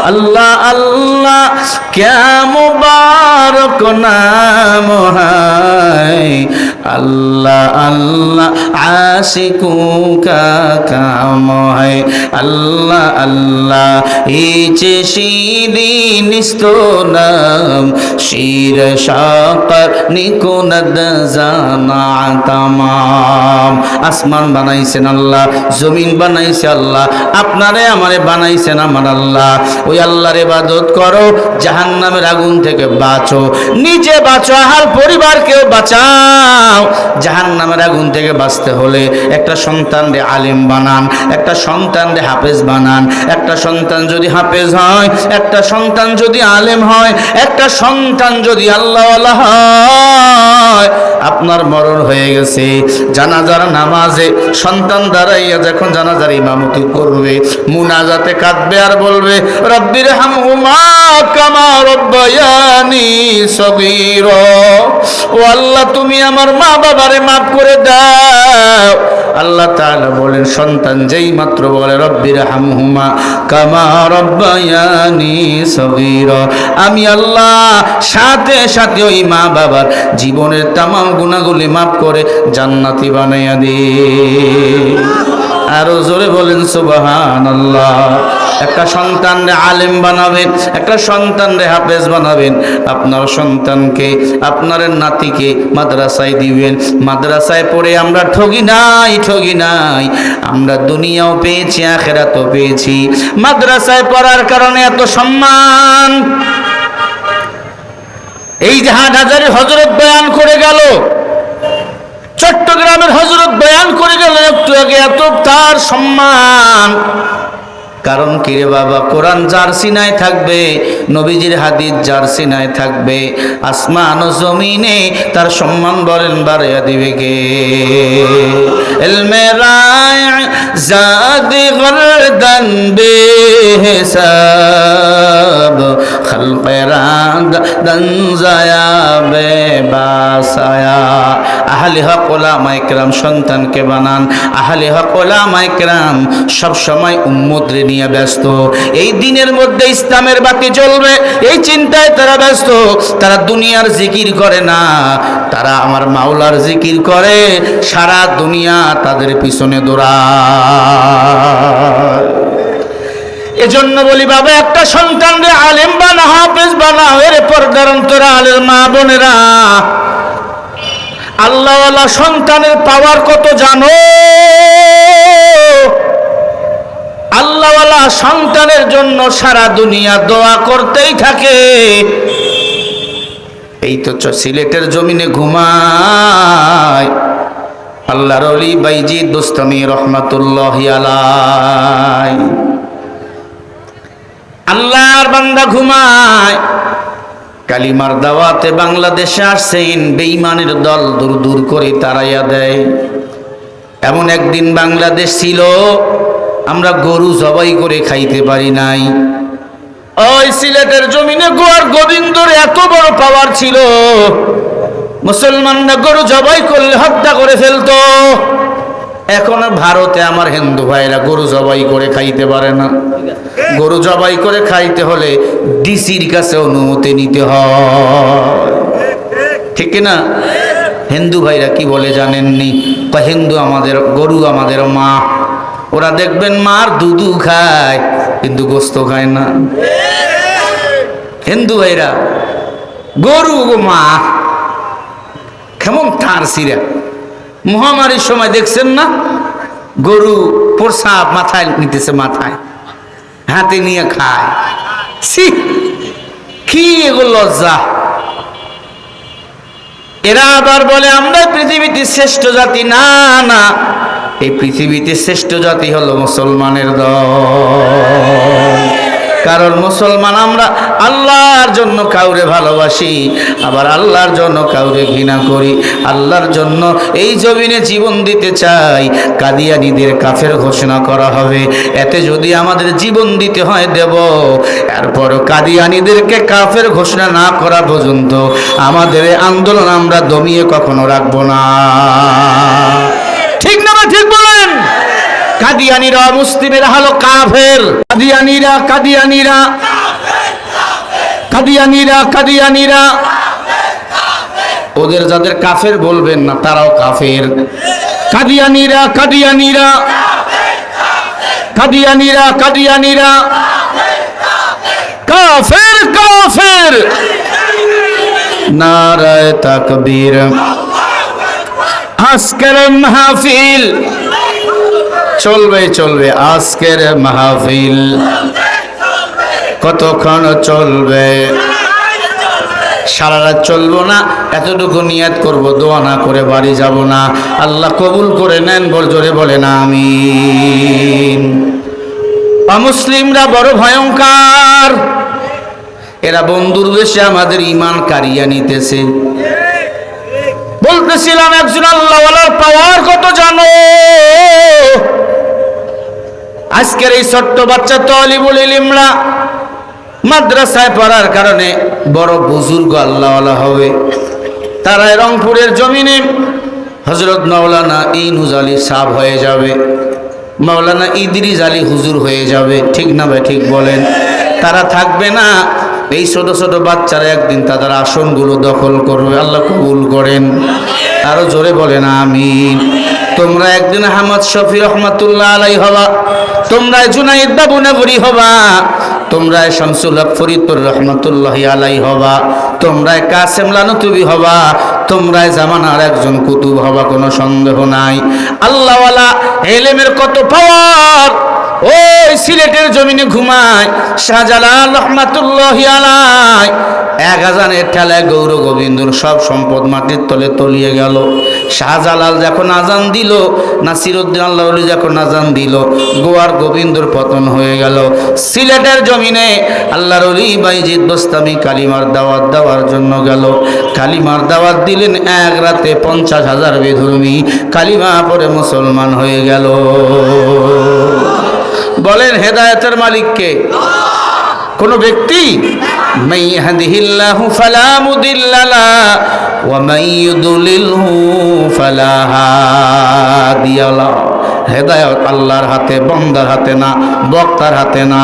अल्लाह अल्लाह क्या मुबारक नाम है, अल्लाह अल्लाह आशिकों का काम है, अल्लाह अल्लाह इचे शीरीन स्तोनाम शीर शाकर निकुनद जाना तमाम। আসমান বানাইছেন আল্লাহ, জমিন বানাইছে আল্লাহ, আপনারে আমারে বানাইছেন আমার আল্লাহ। ওই আল্লাহর ইবাদত করো, জাহান্নামের আগুন থেকে বাঁচো, নিজে বাঁচো, আহাল পরিবারকেও বাঁচাও। জাহান্নামের আগুন থেকে বাঁচতে হলে একটা সন্তানরে আলেম বানান, একটা সন্তানরে হাফেজ বানান। একটা সন্তান যদি হাফেজ হয়, একটা সন্তান যদি আলেম হয়, একটা সন্তান যদি আল্লাহওয়ালা হয়, আপনার মরণ হয়ে গেছে। জানাজার নামাজে সন্তান দাঁড়াইয়া যখন জানাজার ইমামতি করবে, মুনাজাতে কাঁদবে আর বলবে রব্বির হামহুমা কামা রব্বায়ানি সগীরা। ও আল্লাহ, তুমি আমার মা বাবারে মাফ করে দাও। আল্লাহ তাআলা বলেন, সন্তান যেই মাত্র বলে রব্বির হামহুমা কামা রব্বায়ানি সগীরা, আমি আল্লাহ সাথে সাথে ওই মা বাবার জীবনের তামাম গুনাহগুলি মাফ করে জান্নাতি বানাইয়া দি। আরো জোরে বলেন সুবহানাল্লাহ। একটা সন্তানরে আলেম বানাবেন, একটা সন্তানরে হাফেজ বানাবেন। আপনার সন্তানকে, আপনার নাতিকে মাদ্রাসায় দিবেন। মাদ্রাসায় পড়ে আমরা ঠগি নাই, ঠগি নাই, আমরা দুনিয়াও পেয়েছি, আখিরাতও পেয়েছি। মাদ্রাসায় পড়ার কারণে এত সম্মান। এই যে হাটহাজারী হযরত বয়ান করে গেল, চট্টগ্রামের হযরত বয়ান করে গেল একটু আগে, এত তার সম্মান। কারণ কি রে বাবা, কোরআন যার সিনায় থাকবে, নবীজির হাদিস যার সিনায় থাকবে, আসমান ও জমিনে তার সম্মান বলেন বাড়াইয়া দিবে কে? ইলমে রায় জাদি গরদন বেহিসাব, খলকে রাদন জায়া বেবাসায়া। আহলে হক ওলামায়ে কেরাম সন্তানকে বানান। আহলে হক ওলামায়ে কেরাম সব সময় উম্মতরে নিয়ে ব্যস্ত। এই দিনের মধ্যে ইসলামের বাতি জ্বলবে এই চিন্তায় তারা ব্যস্ত। তারা দুনিয়ার জিকির করে না, তারা আমার মাওলার জিকির করে। সারা দুনিয়া তাদের পিছনে দৌড়ায়। এজন্য বলি বাবা, একটা সন্তানরে আলেম বানা, হাফেজ বানাও। এর পর্দার অন্তরা আলের মা বোনেরা, আল্লাহওয়ালা সন্তানের পাওয়ার কত জানো? আল্লাহওয়ালা সন্তানের জন্য সারা দুনিয়া দোয়া করতেই থাকে। এই তো সিলেটের জমিনে ঘুমায় আল্লাহর ওলি বাইজিদ বুস্তামি রহমাতুল্লাহি আলাইহি। আল্লাহর বান্দা ঘুমায়। কালিমার দাওয়াতে বাংলাদেশে আসছেন, বেঈমানের দল দূর দূর করে তাড়াইয়া দেয়। এমন একদিন বাংলাদেশ ছিল, আমরা গরু জবাই করে খাইতে পারি নাই। ওই সিলেটের জমিনে গোয়ার গোবিন্দর এত বড় পাওয়ার ছিল, মুসলমানরা গরু জবাই করলে হত্যা করে ফেলতো। এখন ভারতে আমার হিন্দু ভাইরা গরু জবাই করে খাইতে পারে না। গরু জবাই করে খাইতে হলে ডিসির কাছে অনুমতি নিতে হয়, ঠিক না? হিন্দু ভাইরা কি বলে জানেননি? হিন্দু আমাদের গরু আমাদের মা। ওরা দেখবেন মার দুধু খায় কিন্তু গোস্ত খায় না। হিন্দু ভাইরা গরু মা কেমন তার সিরা। মহামারীর সময় দেখছেন না, গরু প্রসাব মাথায় নিতেছে, মাথায় হাতে নিয়ে খায়। কি এগুলো লজ্জা। এরা আবার বলে আমরা পৃথিবীতে শ্রেষ্ঠ জাতি। না না, এই পৃথিবীতে শ্রেষ্ঠ জাতি হলো মুসলমানের দল। কারণ মুসলমান আমরা আল্লাহর জন্য কাউরে ভালোবাসি, আবার আল্লাহর জন্য কাউরে ঘৃণা করি। আল্লাহর জন্য এই জমিনে জীবন দিতে চাই। কাদিয়ানীদের কাফের ঘোষণা করা হবে, এতে যদি আমাদের জীবন দিতে হয় দেব। এরপর কাদিয়ানীদেরকে কাফের ঘোষণা না করা পর্যন্ত আমাদের আন্দোলন আমরা দমিয়ে কখনো রাখবো না। ঠিক না? ঠিক বলেন। কাদিয়ানীরা মুসলিমেরা হলো কাফের। কাদিয়ানীরা কাদিয়ানীরা কাদিয়ানীরা, ওদের যাদের কাফের বলবেন না তারাও কাফের। কাদিয়ানীরা কাদিয়ানীরা, কাদিয়ানীরা কাদিয়ানীরা, কাফের কাফের। নারায়ে তাকবীর। আজকের মাহফিল চলবে চলবে, আজকের মাহফিল কতক্ষণ চলবে? সারা রাত চলবো না, এতটুকু নিয়ত করব, দোয়া না করে বাড়ি যাব না। আল্লাহ কবুল করে নেন, বল জোরে বলেন আমিন। অমুসলিমরা বড় ভয়ঙ্কর, এরা বন্ধুর বেশে আমাদের ঈমান কারিয়া নিতেছে। বলতেছিলাম একজন আল্লাহওয়ালার পাওয়ার কত জানো? আজকের এই ছোট্ট বাচ্চা তালিবুল ইলমরা মাদ্রাসায় পড়ার কারণে বড় বুজুর্গ আল্লাহওয়ালা হবে। তারা রংপুরের জমিনে হযরত মাওলানা ইনুস আলী সাহেব হয়ে যাবে, মাওলানা ইদ্রিস আলী হুজুর হয়ে যাবে। ঠিক না ভাই? ঠিক বলেন। তারা থাকবে না, এই ছোট ছোট বাচ্চারা একদিন তাদের আসনগুলো দখল করবে। আল্লাহ কবুল করেন, আরো জোরে বলেন আমিন। তোমরা একদিন আহমদ শফি রহমাতুল্লাহ আলাই হবা, তোমরা জুনাইদ বাবু নগরী হবা, তোমরা শামসুল হক ফরিদপুর রহমাতুল্লাহি আলাই হবা, তোমরা কাসেম লানতুবি হবা, তোমরা জামানার একজন কুতুব হবা, কোনো সন্দেহ নাই। আল্লাহওয়ালা ইলমের কত পাওয়ার! ওই সিলেটের জমিনে ঘুমায় শাহজালাল রহমাতুল্লাহি আলাই, এক আজানের ঠেলায় গৌর গোবিন্দর সব সম্পদ মাটির তলে তলিয়ে গেল। শাহজালাল যখন আজান দিল, নাসিরউদ্দিন আল্লাহলি যখন আজান দিল, গোয়ার গোবিন্দর পতন হয়ে গেল। সিলেটের জমিনে আল্লাহর ওলি বাইজিদ বোস্তামি কালিমার দাওয়াত দেওয়ার জন্য গেল। কালিমার দাওয়াত দিলেন, এক রাতে 50,000 বেধর্মী কালিমা পড়ে মুসলমান হয়ে গেল। বলেন হেদায়েতের মালিক কে? কোন ব্যক্তি? মান ইয়াহদিহিল্লাহু ফালা মুদিল্লা লাহু ওয়া মান ইউদ্লিলহু ফালা হাদিয়া লাহু। হেদায়েত আল্লাহর হাতে, বান্দার হাতে না, বক্তার হাতে না।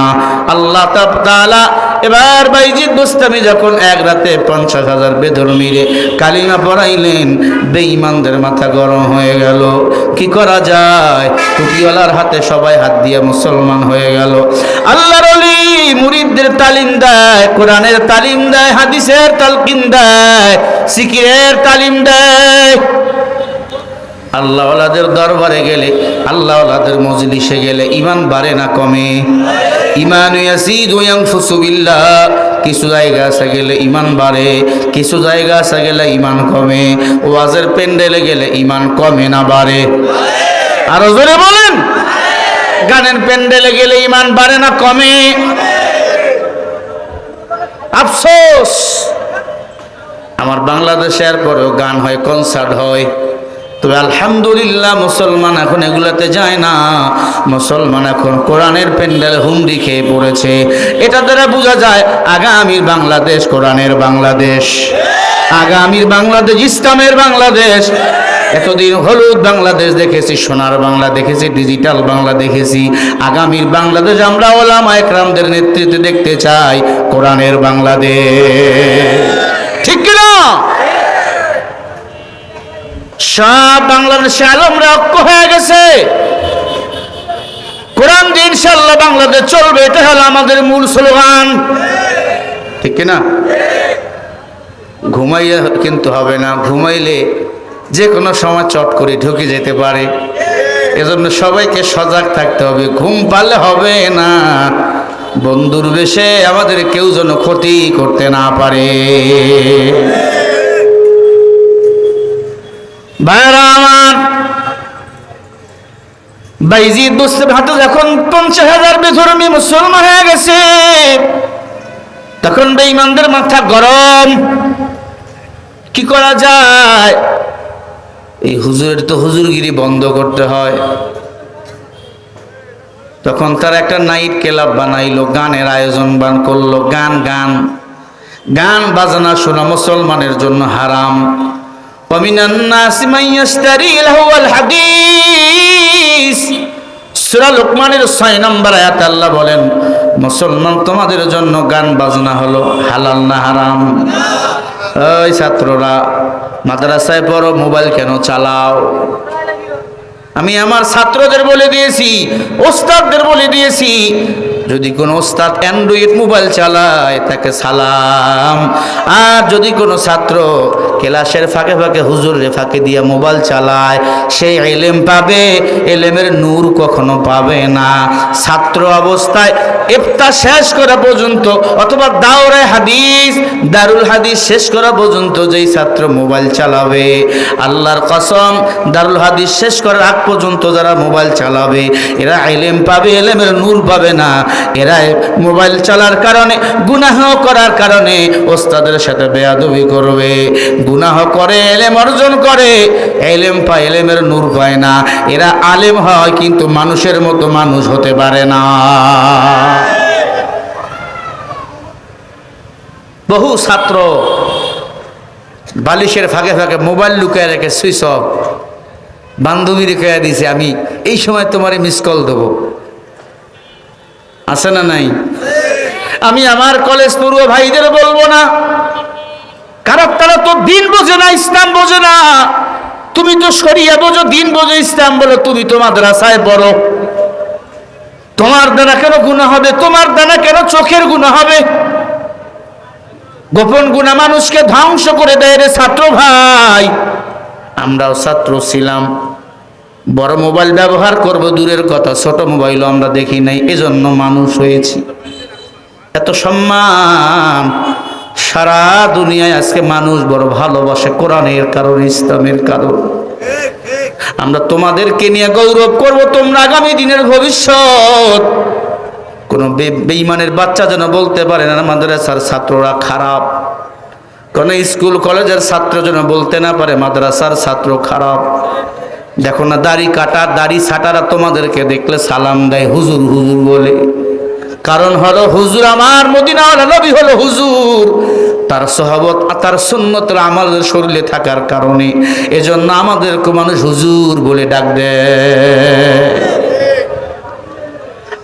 আল্লাহ তাআলা এবার বাইজিদ বুস্তামি যখন এক রাতে 50,000 বেধর্মীরে কালিমা পড়াইলেন, বেঈমানদের মাথা গরম হয়ে গেল। কি করা যায়? টুপিওয়ালার হাতে সবাই হাত দিয়ে মুসলমান হয়ে গেল। আল্লাহর ওলি মুরিদদের তালিম দেয়, কোরআনের তালিম দেয়, হাদিসের তালকিন দেয়, জিকিরের তালিম দেয়। আল্লাহওয়ালাদের দরবারে গেলে, আল্লাহওয়ালাদের মজলিসে গেলে ঈমান বাড়ে না কমে? ঈমানু ইয়াসিদু ইয়ানফুসু বিল্লাহ। কিছু জায়গা আছে গেলে ঈমান বাড়ে, কিছু জায়গা আছে গেলে ঈমান কমে। ওয়াজের প্যান্ডেলে গেলে ঈমান কমে না বাড়ে? আরো জোরে বলেন। গানের প্যান্ডেলে গেলে ঈমান বাড়ে না কমে? আফসোস, আমার বাংলাদেশের পরেও গান হয়, কনসার্ট হয়, তবে আলহামদুলিল্লাহ মুসলমান এখন এগুলাতে যায় না। মুসলমান এখন কোরআনের প্যান্ডেল হুমড়ি খেয়ে পড়েছে। এটা দ্বারা বোঝা যায় আগামীর বাংলাদেশ কোরআনের বাংলাদেশ, আগামীর বাংলাদেশ ইসলামের বাংলাদেশ। এতদিন হলুদ বাংলাদেশ দেখেছি, সোনার বাংলা দেখেছি, ডিজিটাল বাংলা দেখেছি। আগামীর বাংলাদেশ আমরা ওলামা একরামদের নেতৃত্বে দেখতে চাই, কোরআনের বাংলাদেশ। ঠিক কিনা? সব বাংলাদেশে আলমরা ঐক্য হয়ে গেছে। কোরআন দিয়ে ইনশাআল্লাহ বাংলাদেশ চলবে, এটা হলো আমাদের মূল স্লোগান। ঠিক কিনা? ঘুমাইয়া কিন্তু হবে না, ঘুমাইলে যে কোনো সময় চট করে ঢুকে যেতে পারে। এজন্য সবাইকে সজাগ থাকতে হবে। ঘুম পারলে হবে না, বন্ধুর বেশে আমাদের কেউ যেন ক্ষতি করতে না পারে। ভাইরা আমার, বাইজিদ বুস্তামি হাতে যখন 50,000 বেধর্মী মুসলমান হয়ে গেছে, তখন বেঈমানদের মাথা গরম। কি করা যায়? এই হুজুরের তো হুজুরগিরি বন্ধ করতে হয়। তখন তার একটা নাইট ক্লাব বানাইলো, গানের আয়োজন করলো। গান বাজানা শোনা মুসলমানের জন্য হারাম। ومن الناس من يشتري لهو الحديث সূরা লোকমানের 6 নম্বর আয়াতে আল্লাহ বলেন, মুসলমান তোমাদের জন্য গান বাজনা হলো হালাল না হারাম? ওই ছাত্ররা মাদ্রাসায় পড়ো, মোবাইল কেন চালাও? আমি আমার ছাত্রদের বলে দিয়েছি, ওস্তাদদের বলে দিয়েছি, যদি কোনো ওস্তাদ অ্যান্ড্রয়েড মোবাইল চালায় তাকে সালাম। আর যদি কোনো ছাত্র ক্লাসের ফাঁকে ফাঁকে হুজুরের ফাঁকে দিয়ে মোবাইল চালায়, সে ইলম পাবে, ইলমের নূর কখনো পাবে না। ছাত্র অবস্থায় ইফতা শেষ করা পর্যন্ত অথবা দাওরে হাদিস, দারুল হাদিস শেষ করা পর্যন্ত যেই ছাত্র মোবাইল চালাবে, আল্লাহর কসম দারুল হাদিস শেষ করার আগ পর্যন্ত যারা মোবাইল চালাবে, এরা ইলম পাবে, ইলমের নূর পাবে না। এরা মোবাইল চালার কারণে, গুনাহ করার কারণে ওস্তাদের সাথে বেয়াদবি করবে, গুনাহ করে, ইলম অর্জন করে, ইলম পায়, ইলমের নূর পায় না। এরা আলেম হয় কিন্তু মানুষের মতো মানুষ হতে পারে না। বহু ছাত্র বালিশের ফাঁকে ফাঁকে মোবাইল লুকিয়ে রেখে সুইচ অফ, বান্ধবী রেখে দিয়েছে, আমি এই সময় তোমারে মিস কল দেবো। আছে না নাই? আমি আমার কলেজ পড়ুয়া ভাইদের বলবো না, কারণ তারা তো দিন বোঝে না, ইসলাম বোঝে না। তুমি তো শরিয়া বোঝো, দিন বোঝো, ইসলাম বলো, তুমি তো মাদ্রাসায় পড়ো। তোমার দ্বারা কেন গুনাহ হবে? তোমার দ্বারা কেন চোখের গুনাহ হবে? গোপন গুনাহ মানুষকে ধ্বংস করে দেয় রে ছাত্র ভাই। আমরাও ছাত্র ছিলাম, বড় মোবাইল ব্যবহার করব দূরের কথা, ছোট মোবাইলও আমরা দেখি নাই, এজন্য মানুষ হয়েছি। এত সম্মান সারা দুনিয়ায় আজকে মানুষ বড় ভালোবাসে কোরআনের কারণে, ইসলামের কারণে। আমরা তোমাদেরকে নিয়ে গৌরব করব, তোমরা আগামী দিনের ভবিষ্যৎ। কোন বেঈমানের বাচ্চা যেন বলতে পারে না মাদ্রাসার ছাত্ররা খারাপ, কোন স্কুল কলেজের ছাত্র যেন বলতে না পারে মাদ্রাসার ছাত্র খারাপ। দেখো না, দাড়ি কাটা, দাড়ি ছাটারা তোমাদেরকে দেখলে সালাম দেয়, হুজুর হুজুর বলে। কারণ হলো হুজুর, আমার মদিনাওয়ালা নবী হলো হুজুর, তার সহবত, তার সুন্নতের আমাদের শরীরে থাকার কারণে এজন্য আমাদেরকে মানুষ হুজুর বলে ডাক দেয়।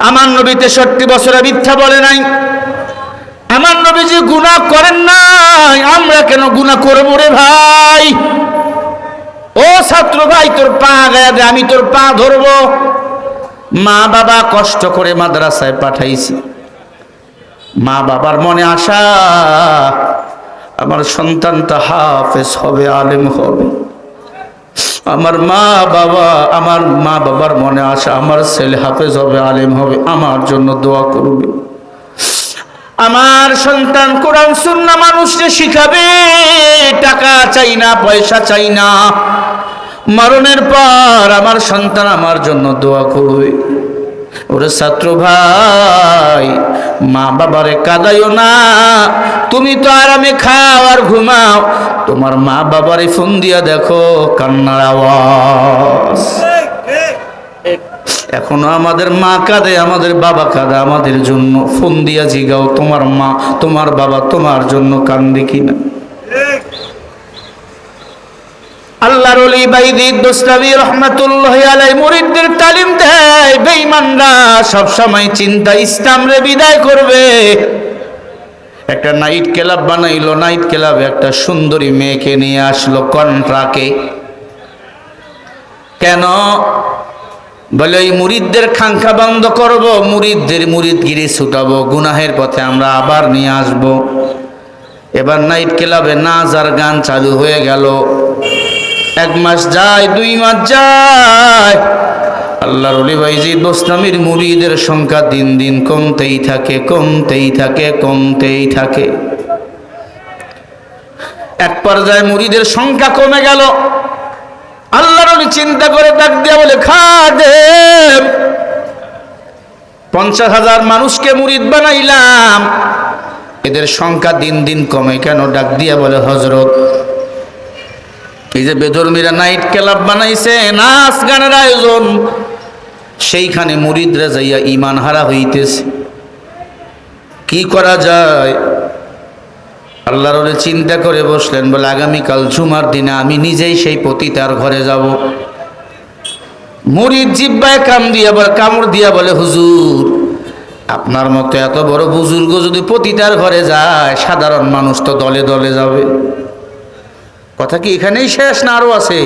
আমার নবী 63 বছরে মিথ্যা বলে নাই। আমার নবী যে গুনাহ করেন নাই, আমরা কেন গুনাহ করবো রে ভাই? ও ছাত্র ভাই, তোর পা গায়ে দে, আমি তোর পা ধরবো। মা বাবা কষ্ট করে মাদ্রাসায় পাঠাইছি, মা বাবার মনে আশা আমার সন্তানটা হাফেজ হবে, আলেম হবে। আমার মা বাবার মনে আশা আমার ছেলে হাফেজ হবে, আলেম হবে, আমার জন্য দোয়া করবে। আমার সন্তান কোরআন সুন্নাহ মানুষকে শিখাবে, টাকা চাই না, পয়সা চাই না। মরণের পর আমার সন্তান আমার জন্য দোয়া করবে। ওরে ছাত্র ভাই, মা বাবারে কাঁদাইও না। তুমি তো আরামে খাও আর ঘুমাও, তোমার মা বাবারে ফোন দিয়া দেখো কান্নার আওয়াজ। এখনো আমাদের মা কাঁদে, আমাদের বাবা কাঁদে আমাদের জন্য। ফোন দিয়া জিগাও তোমার মা, তোমার বাবা তোমার জন্য কান্দে কিনা। আল্লাহর ওলি বাইজিদ বুস্তামি রাহমাতুল্লাহি আলাইহি মুরিদদের তালিম দেয়, বেঈমানরা সব সময় চিন্তা ইসলাম রে বিদায় করবে। একটা নাইট ক্লাব বানাইলো, নাইট ক্লাবে একটা সুন্দরী মেয়েকে নিয়ে আসলো কন্ট্রাকে। কেন? বলে এই মুরিদদের খাঙ্খা বন্ধ করব, মুরিদদের মুরিদগিরি ছুটাবো, গুনাহের পথে আমরা আবার নিয়ে আসব। এবার নাইট ক্লাবে নাচ আর গান চালু হয়ে গেল। 1 মাস যায়, 2 মাস যায়, আল্লাহর ওলি বাইজিদ বুস্তামির মুরিদের সংখ্যা দিন দিন কমতেই থাকে, কমতেই থাকে, কমতেই থাকে। এক পর্যায়ে মুরিদের সংখ্যা কমে গেল। আল্লাহর ওলি চিন্তা করে ডাক দিয়া বলে, খাদেম, 50,000 মানুষকে মুরিদ বানাইলাম, এদের সংখ্যা দিন দিন কমে কেন? ডাক দিয়া বলে, হযরত, এই যে বেধর্মীরা নাইট ক্লাব বানাইছে, নাচ গানের আয়োজন, সেইখানে মুরিদরা যাইয়া ঈমান হারা হইতেছে, কি করা যায়? আল্লাহর ওলি চিন্তা করে বসলেন, বলে আগামীকাল জুমার দিনে আমি নিজেই সেই পতিতার ঘরে যাব। মুরিদ জিব্বায় কামড় দিয়া বলে, হুজুর আপনার মতো এত বড় বুজুর্গ যদি পতিতার ঘরে যায়, সাধারণ মানুষ তো দলে দলে যাবে। কথা কি এখানেই শেষ না আরো আছে?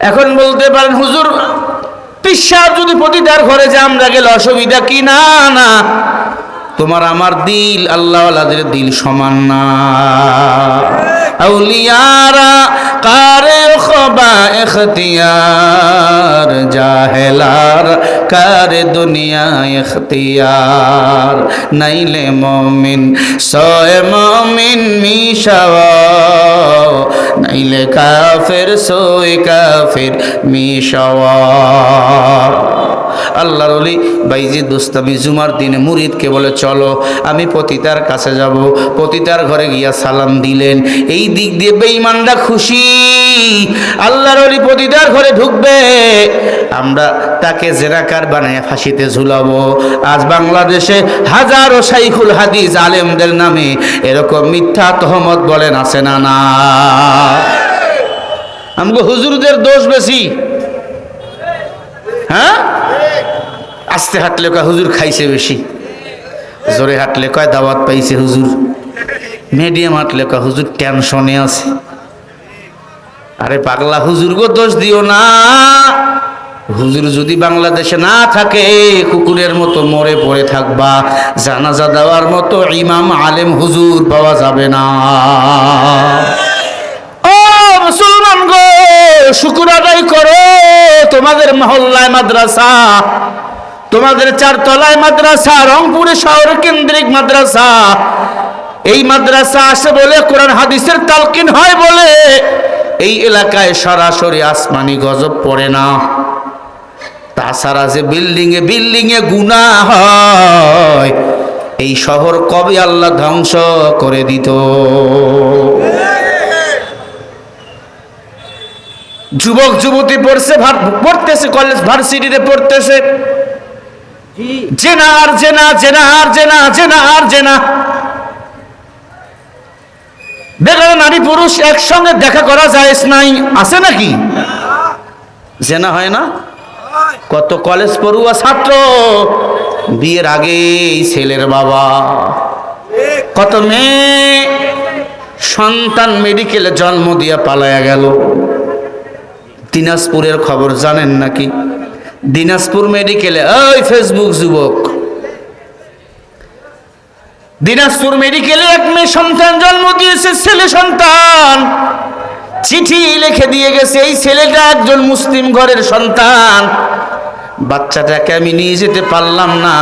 এখন বলতে পারেন, হুজুর পিসাব যদি পতিতার ঘরে যায় আমরা গেলে অসুবিধা কি? না না, তোমার আমার দিল আল্লাহওয়ালাদের দিল সমান না। আউলিয়ারা কারে খবা ইখতিয়ার, জাহেলার কারে দুনিয়া ইখতিয়ার। নাইলে মুমিন সোয়ে মুমিন মিশাওয়া, নাইলে কাফের সোয়ে কাফের মিশাওয়া। আল্লাহর ওলি বাইজিদ বুস্তামি জুমার দিনে মুরিদকে বলে, চলো আমি পতিতার কাছে যাব। পতিতার ঘরে গিয়া সালাম দিলেন। এই দিক দিয়ে বেঈমানরা খুশি, আল্লাহর ওলি পতিতার ঘরে ঢুকবে, আমরা তাকে জেনাকার বানিয়ে ফাঁসিতে ঝুলাবো। আজ বাংলাদেশে হাজারো শাইখুল হাদিস আলেমদের নামে এরকম মিথ্যা তহমত বলেন আছে না? না, আমগো হুজুরদের দোষ বেশি। হ্যাঁ, আস্তে হাঁটলে কয় হুজুর খাইছে বেশি, জোরে হাঁটলে কয় দাওয়াত পাইছে হুজুর, মিডিয়াম হাঁটলে কয় হুজুর টেনশনে আছে। আরে পাগলা, হুজুর গো দোষ দিও না। হুজুর যদি বাংলাদেশে না থাকে, কুকুরের মতো মরে পড়ে থাকবা। জানাজা দেওয়ার মতো ইমাম আলেম হুজুর পাওয়া যাবে না। ও মুসলমান গো, শুকর আদায় করো, তোমাদের মহল্লায় মাদ্রাসা, তোমাদের চারতলায় মাদ্রাসা, রংপুরে শহর কেন্দ্রিক মাদ্রাসা। এই মাদ্রাসা আসে বলে, কোরআন হাদিসের তালকিন হয় বলে এই এলাকায় সরাসরি আসমানি গজব পড়ে না। তাছাড়া যে বিল্ডিং এ গুনাহ হয়, এই শহর কবে আল্লাহ ধ্বংস করে দিত। যুবক যুবতী পড়তেছে কলেজ ভার্সিটিতে পড়তেছে, জেনা আর জেনা, জেনা আর জেনা, জেনা আর জেনা। বেগানা নারী পুরুষ একসঙ্গে দেখা করা যায় নাই, আছে নাকি? জেনা হয় না? কত কলেজ পড়ুয়া ছাত্র বিয়ের আগে ছেলের বাবা, কত মেয়ে সন্তান মেডিকেলে জন্ম দিয়া পালায়া গেল। দিনাজপুরের খবর জানেন নাকি? দিনাজপুর মেডিকেলে, ওই ফেসবুক যুবক, দিনাজপুর মেডিকেলে এক মেয়ে সন্তান জন্ম দিয়েছে, ছেলে সন্তান। চিঠি লিখে দিয়ে গেছে, এই ছেলেটা একজন মুসলিম ঘরের সন্তান, বাচ্চাটাকে আমি নিয়ে যেতে পারলাম না,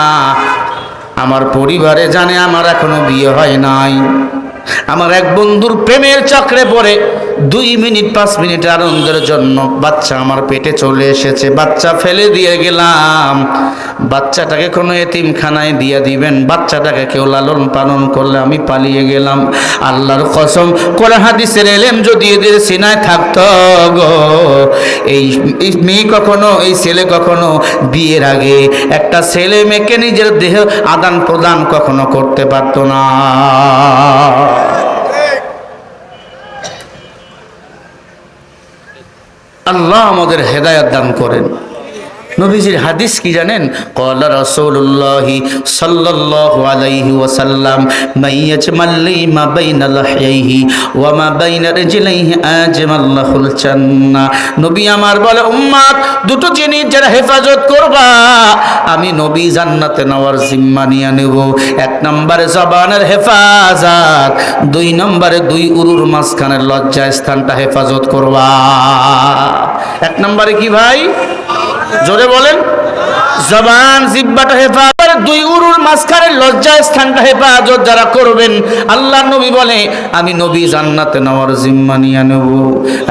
আমার পরিবারে জানে আমার এখনো বিয়ে হয় নাই। আমার এক বন্ধুর প্রেমের চক্রে পড়ে 2 মিনিট 5 মিনিট আনন্দের জন্য বাচ্চা আমার পেটে চলে এসেছে, বাচ্চা ফেলে দিয়ে গেলাম। বাচ্চাটাকে কোনো এতিমখানায় দিয়ে দিবেন, বাচ্চাটাকে কেউ লালন পালন করলে আমি পালিয়ে গেলাম। আল্লাহর কসম, কোরআন হাদিসের এলেম যদি এদের সিনায় থাকতো গো, এই মেয়ে কখনো, এই ছেলে কখনো বিয়ের আগে একটা ছেলে মেয়েকে নিজের দেহ আদান প্রদান কখনো করতে পারতো না। আল্লাহ আমাদের হেদায়েত দান করেন। নবীজির হাদিস কি জানেন? ক্বালা রাসূলুল্লাহি সাল্লাল্লাহু আলাইহি ওয়াসাল্লাম, মাইয়াজমাল্লি মা বাইনা লাহইহি ওয়া মা বাইনা রিজলাইহি আজমাল্লাহুল জান্নাহ। নবী আমার বলে, উম্মত দুটো জিনিস যারা হেফাজত করবা, আমি নবী জান্নাতে নেওয়ার জিম্মা নিয়ে নেব। 1 নম্বরে জবানের হেফাজত, 2 নম্বরে 2 উরুর মাঝখানের লজ্জা স্থানটা হেফাজত করবা। 1 নম্বরে কি ভাই? জোরে বলেন। জবান জিহ্বাটা হেফাজত, 2 উরুর মাঝখানের লজ্জা স্থানটা হেফাজত যারা করবেন, আল্লাহ নবী বলে আমি নবী জান্নাতে নেওয়ার জিম্মা নিয়ে নেব।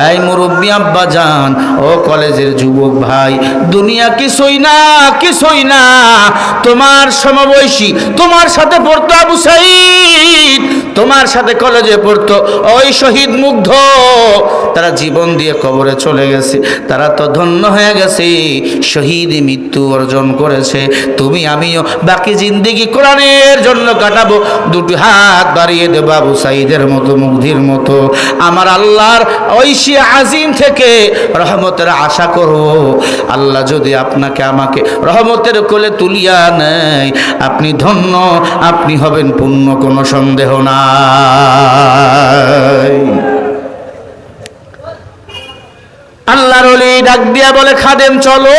এই মুরব্বী আব্বা জান, ও কলেজের যুবক ভাই, দুনিয়া কিছুই না, কিছুই না। তোমার সমবয়সী, তোমার সাথে পড়তো আবু সাঈদ, তোমার সাথে কলেজে পড়তো, ওই শহীদ মুগ্ধ, তারা জীবন দিয়ে কবরে চলে গেছে, তারা তো ধন্য হয়ে গেছে, শহীদ মৃত্যু অর্জন করেছে। তুমি আমিও বাকি জিন্দেগি কোরআনের জন্য কাটাবো। দুটি হাত বাড়িয়ে দেব আবু সাঈদের মতো, মুগ্ধির মতো। আমার আল্লাহর ঐশী আজিম থেকে রহমতের আশা করো। আল্লাহ যদি আপনাকে আমাকে রহমতের কোলে তুলিয়া নেয়, আপনি ধন্য, আপনি হবেন পূর্ণ, কোনো সন্দেহ নাই। আল্লাহর ওলি ডাক দিয়া বলে, খাদেম চলো,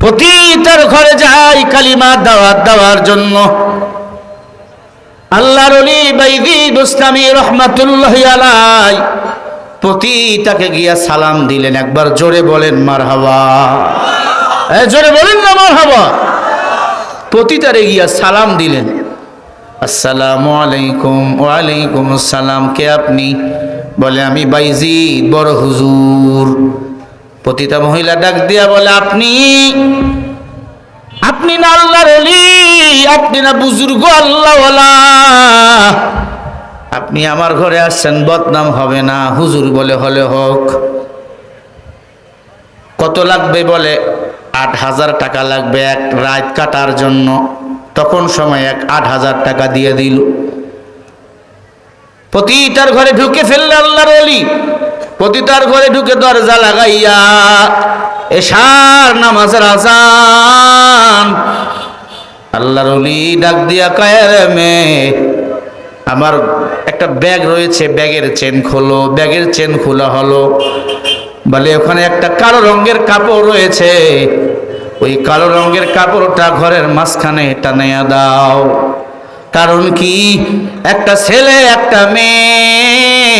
প্রতিটার ঘরে যাই কালিমা দাওয়াত দেওয়ার জন্য। আল্লাহর ওলি বাইজিদ বুস্তামি রহমাতুল্লাহি আলাইহি প্রতিটাকে গিয়া সালাম দিলেন। একবার জোরে বলেন মারহাবা, জোরে বলেন না মারহাবা। প্রতিটারে গিয়া সালাম দিলেন, আসসালামু আলাইকুম। ওয়ালাইকুম আসসালাম। কে আপনি? বলে আমি বাইজিদ বড় হুজুর। প্রতিটা মহিলা ডাক দিয়া বলে, আপনি না আল্লাহর ওলি, আপনি না বুজুর্গ আল্লাহওয়ালা, আপনি আমার ঘরে আসছেন, বদনাম হবে না। হুজুর বলে, হলে হোক। কত লাগবে? বলে ৮,০০০ টাকা লাগবে এক রাত কাটার জন্য। তখন সময় ৮,০০০ টাকা দিয়ে দিল। প্রতিটার ঘরে ঢুকে ফেললে আল্লাহর ওলি, প্রতিটার ঘরে ঢুকে দরজা লাগাইয়া এশার নামাজের আযান। আল্লাহর ওলি ডাক দিয়া কয়, রে মেয়ে, আমার একটা ব্যাগ রয়েছে, ব্যাগের চেন খোলো। ব্যাগের চেন খোলা হলো। বলে ওখানে একটা কালো রঙের কাপড় রয়েছে, ওই কালো রঙের কাপড়টা ঘরের মাঝখানে টানাইয়া দাও। কারণ কি? একটা ছেলে একটা মেয়ে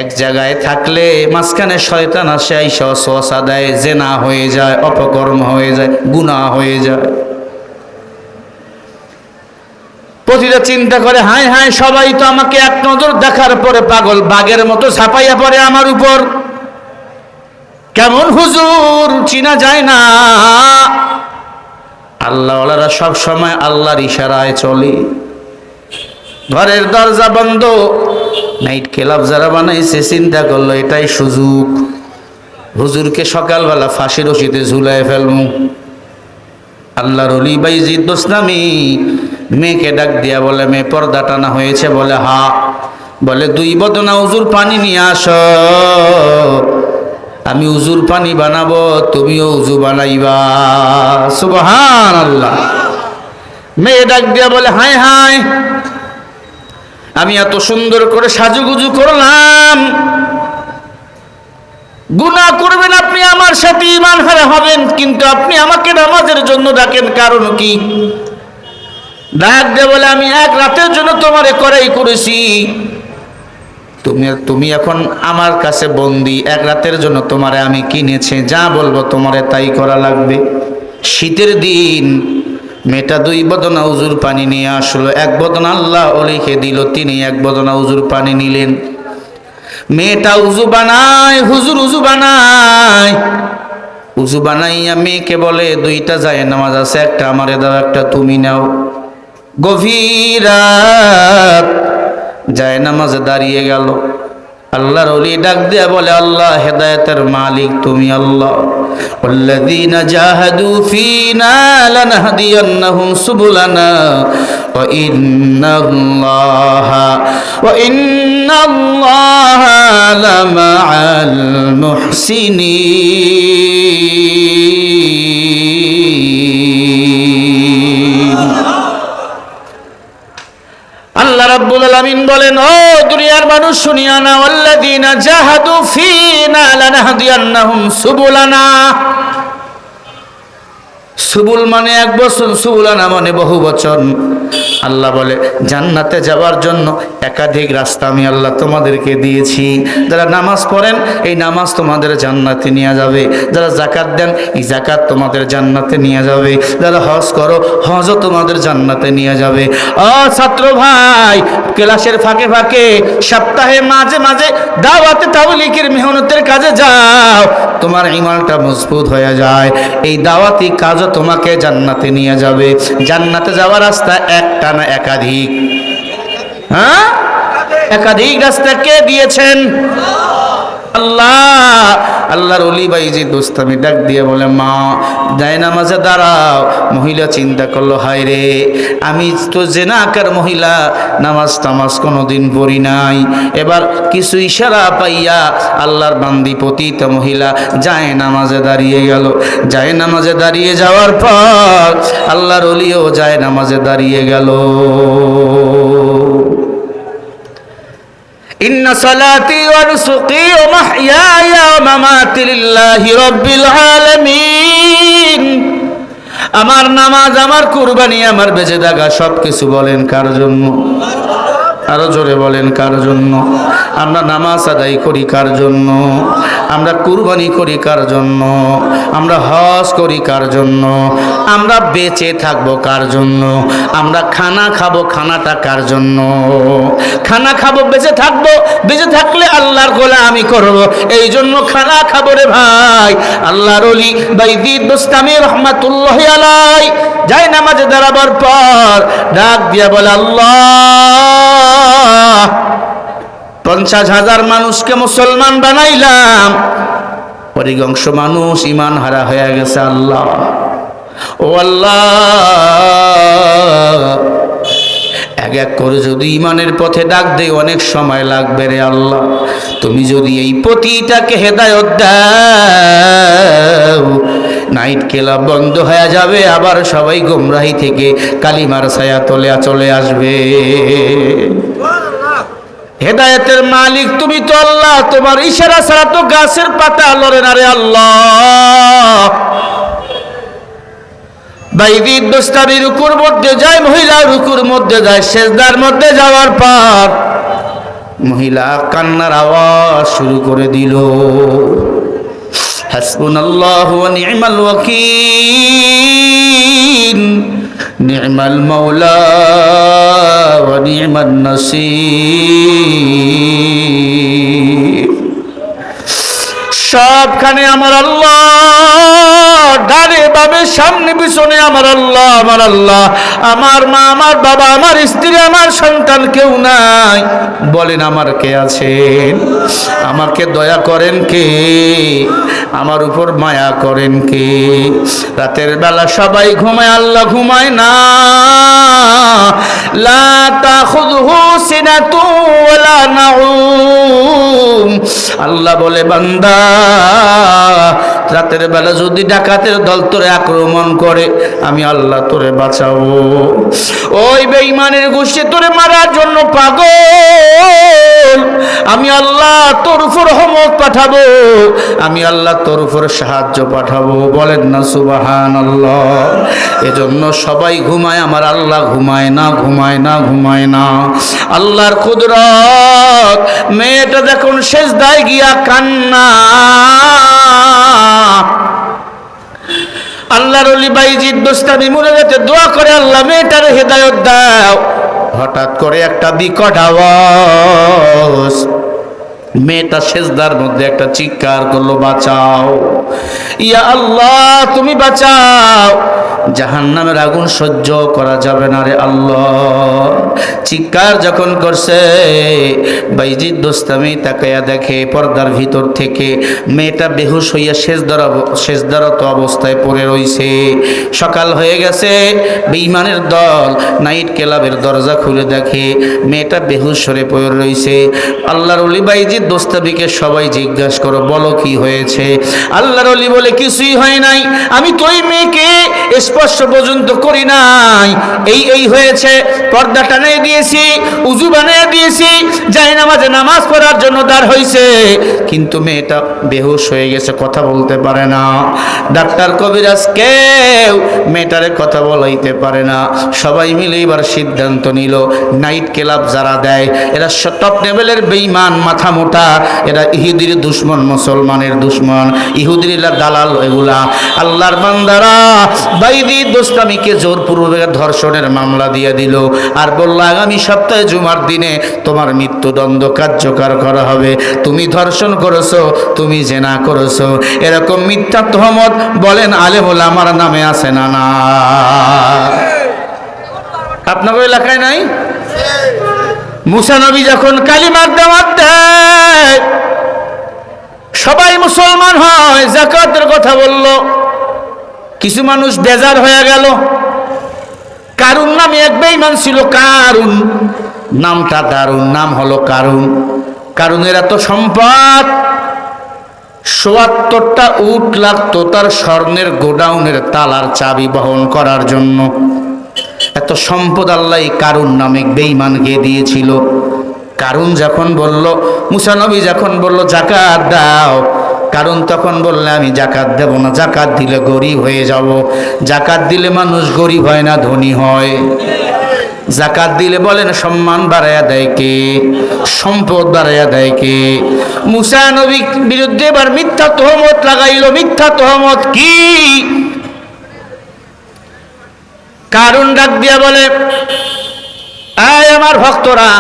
এক জায়গায় থাকলে মাঝখানে শয়তান আসে, আইসা ওয়াসওয়াসা দেয়, জেনা হয়ে যায়, অপকর্ম হয়ে যায়, গুনাহ হয়ে যায়। প্রতিটা চিন্তা করে, হায় হায়, সবাই তো আমাকে এক নজর দেখার পরে পাগল বাঘের মতো ছাপাইয়া পড়ে আমার উপর। কেমন হুজুর, চিনা যায় না। আল্লাহওয়ালারা সব সময় আল্লাহর ইশারায় চলে। ঘরের দরজা বন্ধ, নাইট ক্লাব যারা বানাইছে চিন্তা করলো এটাই সুযোগ, হুজুরকে সকালবেলা ফাঁসি রশিতে ঝুলায় ফেলমু। আল্লাহর ওলি বাইজিদ বুস্তামি মেয়েকে ডাক দিয়া বলে, মেয়ে পর্দা টানা হয়েছে? বলে হা। বলে 2 বদনা উজুর পানি নিয়ে আসো, আমি উজুর পানি বানাবো, তুমিও উজু বানাইবা। সুবহানাল্লাহ। মেয়ে ডাক দিয়া বলে, হায় হায়, আমি এত সুন্দর করে সাজুগুজু করলাম, গুনাহ করবেন আপনি, আমার সাথে ঈমান হারা হবেন, কিন্তু আপনি আমাকে নামাজের জন্য ডাকেন, কারণ কি? ডাক দিয়ে বলে, আমি এক রাতের জন্য তোমারে করাই করেছি, তুমি এখন আমার কাছে বন্দী, এক রাতের জন্য তোমারে আমি কিনেছি, যা বলবো তোমারে তাই করা লাগবে। শীতের দিন মেয়েটা 2 বদনা উজুর পানি নিয়ে আসলো। 1 বদনা আল্লাহ ওলিকে দিল, তিনি 1 বদনা উজুর পানি নিলেন। মেয়েটা উজু বানায়, হুজুর উজু বানায়। উজু বানাইয়া মেয়েকে বলে, 2টা জায়নামাজ আছে, একটা আমারে দাও, একটা তুমি নাও। গভীর রাত, জায়নামাজে দাঁড়িয়ে গেল। আল্লাহর ওলি ডাক দিয়া বলে, আল্লাহ হেদায়েতের মালিক তুমি আল্লাহ। ওয়াল্লাযীনা জাহাদু ফীনা লানাহদিয়ান্নাহুম সুবুলানা ওয়া ইন্নাল্লাহা লামাআল মুহসিনিন। আল্লাহ রাব্বুল আলামিন বলেন, ও দুনিয়ার মানুষ শুনিয়া না, ওয়াল্লাযীনা জাহাদু ফীনা লানাহদিয়ান্নাহুম সুবুলানা। সুবুল মানে 1 বচন, সুবুলানা মানে বহু বচন। আল্লাহ বলে, জান্নাতে যাওয়ার জন্য একাধিক রাস্তা আমি আল্লাহ তোমাদেরকে দিয়েছি। যারা নামাজ পড়েন, এই নামাজ তোমাদের জান্নাতে নিয়ে যাবে। যারা যাকাত দেন, এই যাকাত তোমাদের জান্নাতে নিয়ে যাবে। যারা হজ করো, হজও তোমাদের জান্নাতে নিয়ে যাবে। ও ছাত্র ভাই, ক্লাসের ফাঁকে ফাঁকে, সপ্তাহে মাঝে মাঝে দাওয়াতে তাবলীগের মেহনতের কাজে যাও, তোমার ঈমানটা মজবুত হয়ে যায়। এই দাওয়াতি কাজও তোমাকে জান্নাতে নিয়ে যাবে। জান্নাতে যাওয়ার রাস্তা একটা না একাধিক? হ্যাঁ, একাধিক রাস্তা কে দিয়েছেন? আল্লাহ। আল্লাহর ওলি বাইজিদ বোস্তামি ডাক দিয়ে বলে, মা যায় নামাজে দাঁড়াও। মহিলা চিন্তা করলো, হায় রে, আমি তো জেনাকার মহিলা, নামাজ টামাজ কোনোদিন পড়ি নাই। এবার কিছু ইশারা পাইয়া আল্লাহর বান্দি পতিত মহিলা যায় নামাজে দাঁড়িয়ে গেল। যায় নামাজে দাঁড়িয়ে যাওয়ার পর আল্লাহর ওলিও যায় নামাজে দাঁড়িয়ে গেল। ইন্না সালাতি ওয়া নুসুকি ওয়া মাহইয়ায়া ওয়া মামাতি লিল্লাহি রাব্বিল আলামিন। আমার নামাজ, আমার কুরবানি, আমার বেঁচে থাকা সবকিছু বলেন কার জন্য? আরো জোরে বলেন, কার জন্য? আমরা নামাজ আদায় করি কার জন্য? আমরা কুরবানি করি কার জন্য? আমরা হজ করি কার জন্য? আমরা বেঁচে থাকবো কার জন্য? আমরা খানা খাবো, খানাটা কার জন্য? খানা খাবো, বেঁচে থাকবো, বেঁচে থাকলে আল্লাহর গোলামি করব, এই জন্য খানা খাবো রে ভাই। আল্লাহর ওলি বাইজিদ বোস্তামি রহমাতুল্লাহি আলাইহি যায় নামাজে দাঁড়াবার পর ডাক দিয়া বলে, আল্লাহ, 50,000 মানুষকে মুসলমান বানাইলাম, অধিকাংশ মানুষ ঈমান হারা হয়ে গেছে। আল্লাহ, ও আল্লাহ, এক এক করে যদি ঈমানের পথে ডাক দেই অনেক সময় লাগবে রে আল্লাহ। তুমি যদি এই প্রতিটাকে হেদায়েত দাও, নাইট ক্লাব বন্ধ হয়ে যাবে, আবার সবাই গোমরাহি থেকে কালিমার ছায়া তলে চলে আসবে। হেদায়েতের মালিক তুমি তো আল্লাহ, তোমার ইশারা ছাড়া তো গাছের পাতা লড়ে না রে আল্লাহ। বাইজিদ বোস্তামি রুকুর মধ্যে যায়, মহিলা রুকুর মধ্যে যায়, সেজদার মধ্যে যাওয়ার পর মহিলা কান্নার আওয়াজ শুরু করে দিল, হাসবুনাল্লাহু ওয়া নি'মাল ওয়াকিল, নি'মাল মাওলা ওয়া নি'মান নাসির। সবখানে আমার আল্লাহ, ডানে বামে সামনে পিছনে আমার আল্লাহ, আমার আল্লাহ। আমার মা, আমার বাবা, আমার স্ত্রী, আমার সন্তান কেউ নাই। বলেন আমার কে আছেন? আমাকে দয়া করেন কে? আমার উপর মায়া করেন কে? রাতের বেলা সবাই ঘুমায়, আল্লাহ ঘুমায় না। লা তাখুযুহু সিনাতুন ওয়ালা নাউম। আল্লাহ বলে, বান্দা, রাতের বেলা যদি ডাকাতের দল তোরে আক্রমণ করে, আমি আল্লাহ তোরে বাঁচাবো। ওই বেঈমানের গোষ্ঠী তোরে মারার জন্য পাগল, আমি আল্লাহ তোর উপর রহমত পাঠাবো, আমি আল্লাহ তোর উপর সাহায্য পাঠাবো। বলেন না সুবহানাল্লাহ। এজন্য সবাই ঘুমায়, আমার আল্লাহ ঘুমায় না, ঘুমায় না, ঘুমায় না। আল্লাহর কুদরত। মেয়েটা যখন সেজদায় গিয়া কান্না, আল্লাহর ওলি বাইজিদ বোস্তামি মুনাজাতে দোয়া করে, আল্লাহ মেয়েটার হেদায়েত দাও। হঠাৎ করে একটা বিকট আওয়াজ, মেয়েটা সেজদার মধ্যে একটা চিৎকার করলো, বাঁচাও, ইয়া আল্লাহ তুমি বাঁচাও, জাহান্নামের আগুন সহ্য করা যাবে না রে আল্লাহ। চিৎকার যখন করছে, বাইজিদ বোস্তামি তাকায়া দেখে পর্দার ভিতর থেকে মেয়েটা বেহুশ হইয়া সেজদারত অবস্থায় পড়ে রইছে। সকাল হয়ে গেছে, বেঈমানের দল নাইট ক্লাবের দরজা খুলে দেখে মেয়েটা বেহুশ হয়ে পড়ে রইছে। আল্লাহর ওলি বাইজিদ বোস্তামিকে সবাই জিজ্ঞাসা করো, বলো কি হয়েছে? আল্লাহর ওলি বলে, কিছুই হয় নাই, আমি তো ওই মেয়েকে স্পর্শ পর্যন্ত করি নাই, এই হয়েছে, পর্দা টানিয়ে দিয়েছি, উযু বানিয়ে দিয়েছি, যাই নামাজে নামাজ পড়ার জন্য দাঁড় হয়েছে, কিন্তু মেয়েটা বেহুশ হয়ে গেছে, কথা বলতে পারে না। ডাক্তার কবিরাজ কেউ মেয়েটারে কথা বলাইতে পারে না। সবাই মিলে এবার সিদ্ধান্ত নিল, নাইট ক্লাব যারা দেয় এরা টপ লেভেলের বেঈমান, মাথা মোটা, এরা ইহুদির দুশ্মন, মুসলমানের দুশ্মন, ইহুদির দালাল এগুলা। আল্লাহর বান্দারা বাইজিদ বোস্তামিকে জোরপূর্বক ধর্ষণের মামলা দিয়ে দিল, আর বলল, আগামী সপ্তাহে জুমার দিনে তোমার মৃত্যুদণ্ড কার্যকর করা হবে। তুমি ধর্ষণ করেছো, তুমি জেনা করেছো, এরকম মিথ্যা তহমত বলেন আলেম ওলামার নামে আছে না? না আপনাদের এলাকায় নাই? মুসা নবী যখন কালিমার দাওয়াত দেয়, সবাই মুসলমান হয়, যাকাতের কথা বলল, কিছু মানুষ বেজার হয়ে গেল। কারুন নামে এক বেঈমান ছিল, কারুন নামটা দারুণ, নাম হলো কারুন। কারুনের এত সম্পদ, ৭৪টা উট লাগতো তার স্বর্ণের গোডাউনের তালার চাবি বহন করার জন্য। এত সম্পদ আল্লাহ কারুন নামে বেঈমানকে দিয়েছিল। কারুন যখন বলল, মুসা নবী যখন বলল যাকাত দাও, কারণ তখন বললে আমি যাকাত দেব না, যাকাত দিলে গরিব হয়ে যাব। যাকাত দিলে মানুষ গরিব হয় না, ধনী হয়। যাকাত দিলে বলেন সম্মান বাড়াইয়া দেয় কে? সম্পদ বাড়াইয়া দেয় কে? মুসা নবীর বিরুদ্ধে এবার মিথ্যা তহমত লাগাইল। মিথ্যা তহমত কি? কারুন ডাক দিয়া বলে, আয় আমার ভক্তরা,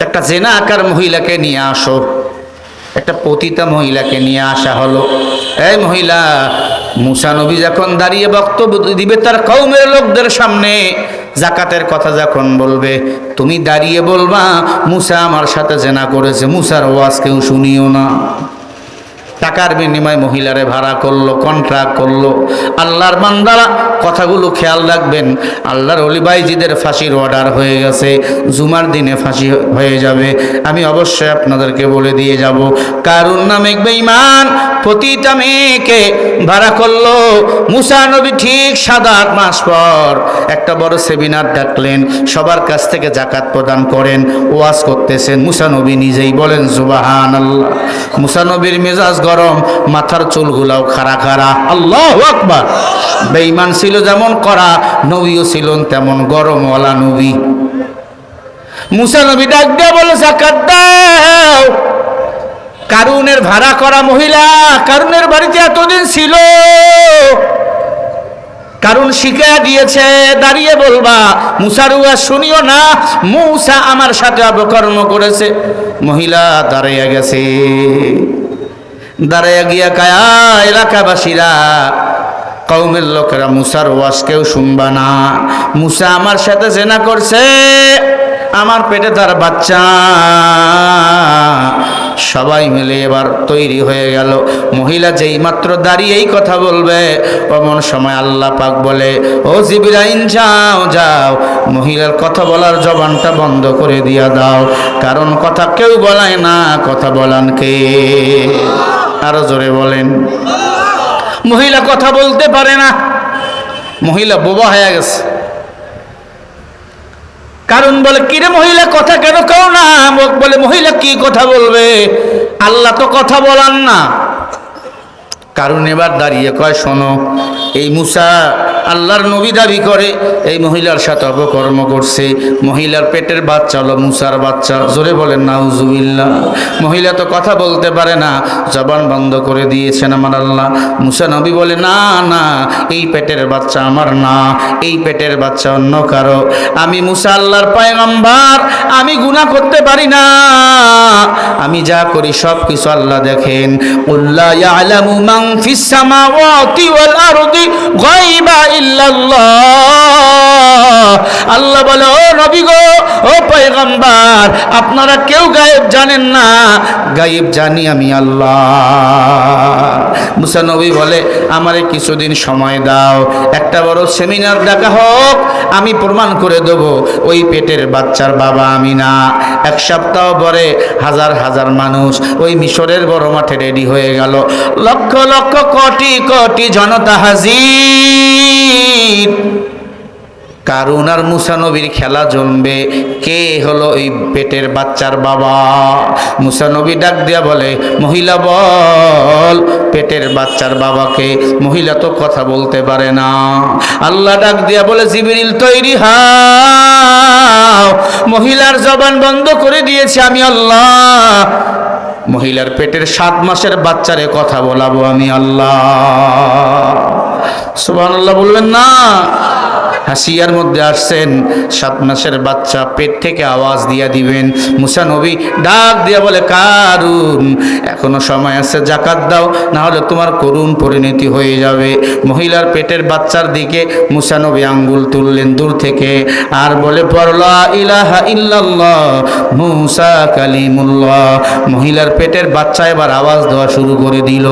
একটা জেনাকার মহিলাকে নিয়ে আসো। একটা পতিতা মহিলাকে নিয়ে আসা হলো। এই মহিলা, মুসা নবী যখন দাঁড়িয়ে বক্তব্য দিবে তার কওমের লোকদের সামনে, যাকাতের কথা যখন বলবে, তুমি দাঁড়িয়ে বলবা মুসা আমার সাথে জেনা করেছে, মুসার ওয়াজ কেউ শুনিও না। টাকার বিনিময়ে মহিলারে ভাড়া করলো, কন্ট্রাক্ট করলো। আল্লাহর বান্দারা কথাগুলো খেয়াল রাখবেন। আল্লাহর ওলি বাইজিদের ফাঁসির অর্ডার হয়ে গেছে, জুমার দিনে ফাঁসি হয়ে যাবে। আমি অবশ্যই আপনাদেরকে বলে দিয়ে যাব। কারুন নামে বেঈমান প্রতিটা মেয়েকে ভাড়া করলো। মুসা নবী ঠিক 7-8 মাস পর একটা বড় সেমিনার ডাকলেন, সবার কাছ থেকে যাকাত প্রদান করেন, ওয়াজ করতেছেন। মুসা নবী নিজেই বলেন সুবহানাল্লাহ। মুসা নবীর মেজাজ গরম, মাথার চুলগুলাও খাড়া খাড়া। আল্লাহু আকবার। বেঈমান ছিল যেমন করা, নবীও ছিলেন তেমন গরমওয়ালা নবী। মুসা নবী ডাক দিয়ে বলে যাকাত দাও। কারুনের ভাড়া করা মহিলা কারুনের বাড়িতে এতদিন ছিল, কারুন শিখাইয়া দিয়েছে, দাঁড়িয়ে বলবা মুসার ওয়াজ শুনিও না, মুসা আমার সাথে অপকর্ম করেছে। মহিলা দাঁড়াইয়া গেছে। দাঁড়াইয়া গিয়া কায়া, এলাকাবাসীরা, কওমের লোকেরা, মুসার ওয়াজ কেউ শুনবা না। মুসা আমার সাথে জেনা করছে, আমার পেটে তার বাচ্চা। সবাই মিলে এবার তৈরি হয়ে গেল। মহিলা যেই মাত্র দাঁড়িয়ে এই কথা বলবে, এমন সময় আল্লাহ পাক বলে, ও জিবরাইল যাও যাও, মহিলার কথা বলার জবানটা বন্ধ করে দিয়া দাও, কারণ কথা কেউ বলায় না, কথা বলান কে? আরো জোরে বলেন। মহিলা কথা বলতে পারে না, মহিলা বোবা হয়ে গেছে। কারণ বলে, কিরে মহিলা কথা কেন কেউ না? বলে, মহিলা কি কথা বলবে? আল্লাহ তো কথা বলান না। কারণ এবার দাঁড়িয়ে কয়, শোনো, এই মুসা আল্লাহর নবী দাবি করে, এই মহিলার সাথে অপকর্ম করছে। মহিলার পেটের বাচ্চা হলো মুসার বাচ্চা। জোরে বলেন নাউজুবিল্লাহ। মহিলা তো কথা বলতে পারে না, জবান বন্ধ করে দিয়েছেন আমার আল্লাহ। মুসা নবী বলে, না না, এই পেটের বাচ্চা আমার না, এই পেটের বাচ্চা অন্য কারো। আমি মুসা আল্লাহর পয়গম্বর, আমি গুনাহ করতে পারি না। আমি যা করি সব কিছু আল্লাহ দেখেন। কুল্লা ইয়ালামু মান ফিস সামাওয়াতি ওয়াল আরদি গায়বা ইল্লাল্লাহ। আল্লাহ বলে, ও নবী গো, ও পয়গম্বর, আপনারা কেউ গায়েব জানেন না, গায়েব জানি আমি আল্লাহ। মুসা নবী বলে, আমারে কিছুদিন সময় দাও, একটা বড় সেমিনার ডাকা হোক, আমি প্রমাণ করে দেব ওই পেটের বাচ্চার বাবা আমি না। 1 সপ্তাহ পরে হাজার হাজার মানুষ ওই মিশরের বড় মাঠে রেডি হয়ে গেল। লক্ষ লক্ষ কোটি কোটি জনতা হাজির। কারুন আর মুসা নবীর খেলা জমবে, কে হলো এই পেটের বাচ্চার বাবা? মুসা নবী ডাক দিয়া বলে, মহিলা বল, পেটের বাচ্চার বাবাকে। মহিলা তো কথা বলতে পারে না। আল্লাহ ডাক দিয়া বলে, জিবরিল তৈরি হও, মহিলার জবান বন্ধ করে দিয়েছি আমি আল্লাহ। মহিলার পেটের 7 মাসের বাচ্চারে কথা বলাবো আমি আল্লাহ। সুবহানাল্লাহ বলবেন না? হাসিয়ার মধ্যে আসছেন, 7 মাসের বাচ্চা, পেট থেকে আওয়াজ দিয়া দিবেন। মুসা নবী ডাক দিয়া বলে, কারুন এখনো সময় আছে, জাকাত দাও, না হলে তোমার করুণ পরিণতি হয়ে যাবে। মহিলার পেটের বাচ্চার দিকে মুসা নবী আঙ্গুল তুললেন দূর থেকে, আর বলে পড়লা ইলাহা ইল্লাল্লাহ মুসা কালিমুল্লাহ। মহিলার পেটের বাচ্চা এবার আওয়াজ দেওয়া শুরু করে দিল।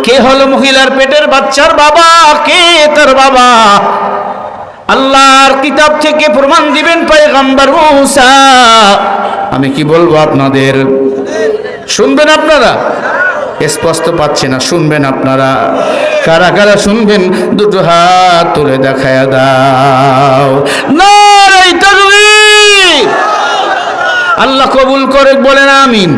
কে হলো মহিলার পেটের বাচ্চার বাবা? কে তার বাবা? আল্লাহর কিতাব থেকে প্রমাণ দিবেন পয়গম্বর মুসা। আমি কি বলবো আপনাদের? শুনবেন আপনারা? স্পষ্ট পাচ্ছে না, শুনবেন আপনারা? কারা কারা শুনবেন দুটো হাত তুলে দেখায়া দাও। নারে তাকবীর! আল্লাহ কবুল করে বলেন আমিন।